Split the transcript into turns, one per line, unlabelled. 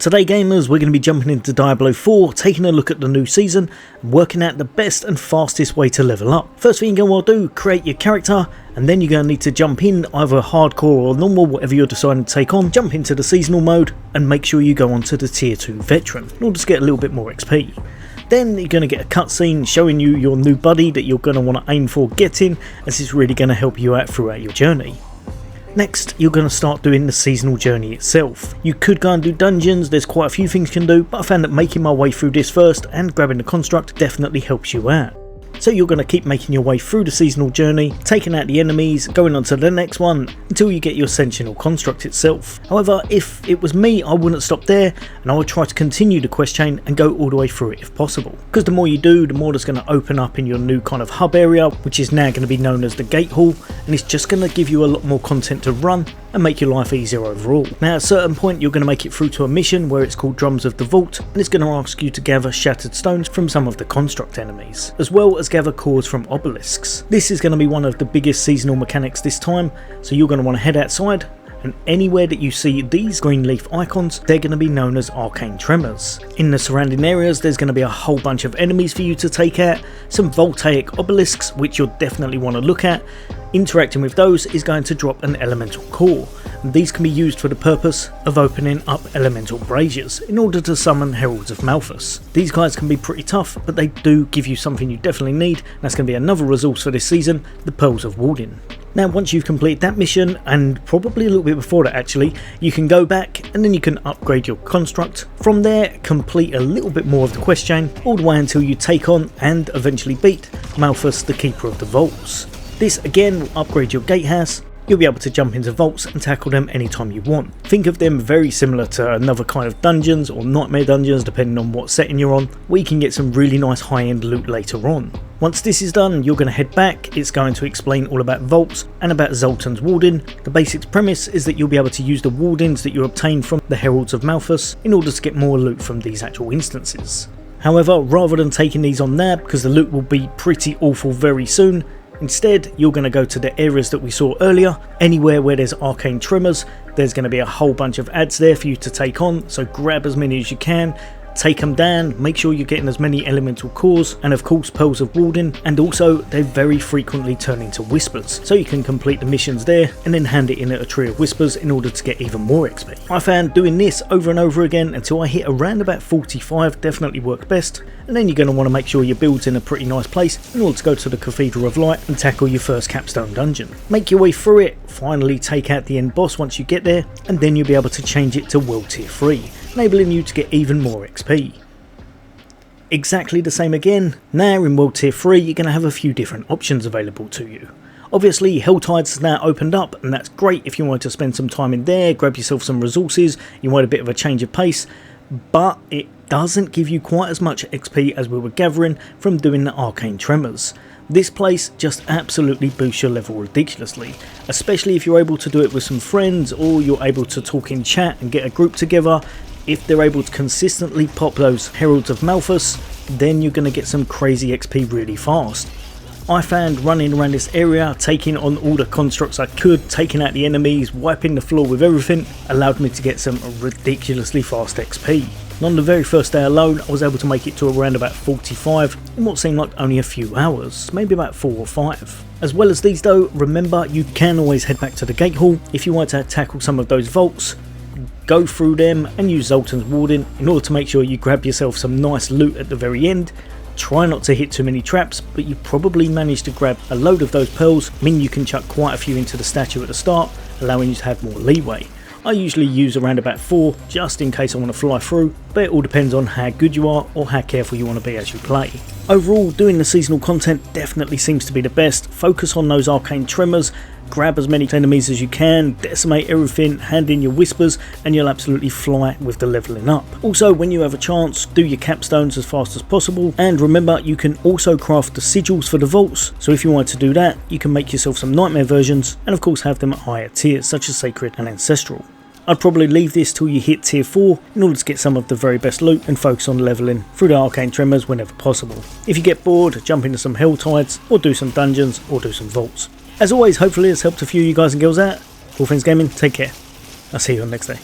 Today gamers, we're going to be jumping into Diablo 4, taking a look at the new season, and working out the best and fastest way to level up. First thing you're going to want to do, create your character, and then you're going to need to jump in, either hardcore or normal, whatever you're deciding to take on, jump into the seasonal mode, and make sure you go onto the tier 2 veteran, in order to get a little bit more XP. Then you're going to get a cutscene showing you your new buddy that you're going to want to aim for getting, as it's really going to help you out throughout your journey. Next, you're going to start doing the seasonal journey itself. You could go and do dungeons, there's quite a few things you can do, but I found that making my way through this first and grabbing the construct definitely helps you out. So you're going to keep making your way through the seasonal journey, taking out the enemies, going on to the next one, until you get your sentinel construct itself. However, if it was me, I wouldn't stop there, and I would try to continue the quest chain and go all the way through it if possible. Because the more you do, the more that's going to open up in your new kind of hub area, which is now going to be known as the Gate Hall, and it's just going to give you a lot more content to run and make your life easier overall. Now at a certain point you're going to make it through to a mission where it's called Drums of the Vault, and it's going to ask you to gather shattered stones from some of the construct enemies, as well as gather cores from obelisks. This is going to be one of the biggest seasonal mechanics this time, so you're going to want to head outside, and anywhere that you see these green leaf icons, they're going to be known as arcane tremors. In the surrounding areas there's going to be a whole bunch of enemies for you to take out, some voltaic obelisks which you'll definitely want to look at. Interacting with those is going to drop an elemental core, and these can be used for the purpose of opening up elemental braziers in order to summon Heralds of Malthus. These guys can be pretty tough, but they do give you something you definitely need, and that's going to be another resource for this season, the Pearls of Warden. Now once you've completed that mission, and probably a little bit before that actually, you can go back and then you can upgrade your construct. From there, complete a little bit more of the quest chain, all the way until you take on and eventually beat Malthus, the Keeper of the Vaults. This again will upgrade your gatehouse. You'll be able to jump into vaults and tackle them anytime you want. Think of them very similar to another kind of dungeons or nightmare dungeons, depending on what setting you're on, where you can get some really nice high-end loot later on. Once this is done, you're going to head back. It's going to explain all about vaults and about Zoltan's Warden. The basic premise is that you'll be able to use the wardens that you obtain from the Heralds of Malthus in order to get more loot from these actual instances. However, rather than taking these on now, because the loot will be pretty awful very soon, instead, you're going to go to the areas that we saw earlier. Anywhere where there's arcane tremors, there's going to be a whole bunch of ads there for you to take on, so grab as many as you can, take them down, make sure you're getting as many elemental cores, and of course Pearls of Warden, and also they very frequently turn into whispers, so you can complete the missions there and then hand it in at a tree of whispers in order to get even more XP. I found doing this over and over again until I hit around about 45 definitely worked best, and then you're going to want to make sure your build's in a pretty nice place in order to go to the Cathedral of Light and tackle your first capstone dungeon. Make your way through it, finally take out the end boss once you get there, and then you'll be able to change it to World Tier 3. Enabling you to get even more XP. Exactly the same again. Now in World Tier 3 you're going to have a few different options available to you. Obviously Helltides has now opened up, and that's great if you want to spend some time in there, grab yourself some resources, you want a bit of a change of pace, but it doesn't give you quite as much XP as we were gathering from doing the arcane tremors. This place just absolutely boosts your level ridiculously, especially if you're able to do it with some friends, or you're able to talk in chat and get a group together. If they're able to consistently pop those Heralds of Malthus, then you're going to get some crazy XP really fast. I found running around this area, taking on all the constructs I could, taking out the enemies, wiping the floor with everything, allowed me to get some ridiculously fast XP. And on the very first day alone, I was able to make it to around about 45 in what seemed like only a few hours, maybe about 4 or 5. As well as these though, remember you can always head back to the Gate Hall if you want to tackle some of those vaults. Go through them and use Zoltan's Warden in order to make sure you grab yourself some nice loot at the very end. Try not to hit too many traps, but you probably manage to grab a load of those pearls, meaning you can chuck quite a few into the statue at the start, allowing you to have more leeway. I usually use around about 4 just in case I want to fly through, but it all depends on how good you are or how careful you want to be as you play. Overall, doing the seasonal content definitely seems to be the best. Focus on those arcane tremors, grab as many enemies as you can, decimate everything, hand in your whispers, and you'll absolutely fly with the leveling up. Also, when you have a chance, do your capstones as fast as possible, and remember you can also craft the sigils for the vaults, so if you want to do that, you can make yourself some nightmare versions, and of course have them at higher tiers such as Sacred and Ancestral. I'd probably leave this till you hit tier 4 in order to get some of the very best loot and focus on leveling through the arcane tremors whenever possible. If you get bored, jump into some Helltides, or do some dungeons, or do some vaults. As always, hopefully it's helped a few of you guys and girls out. All things gaming, take care. I'll see you on next day.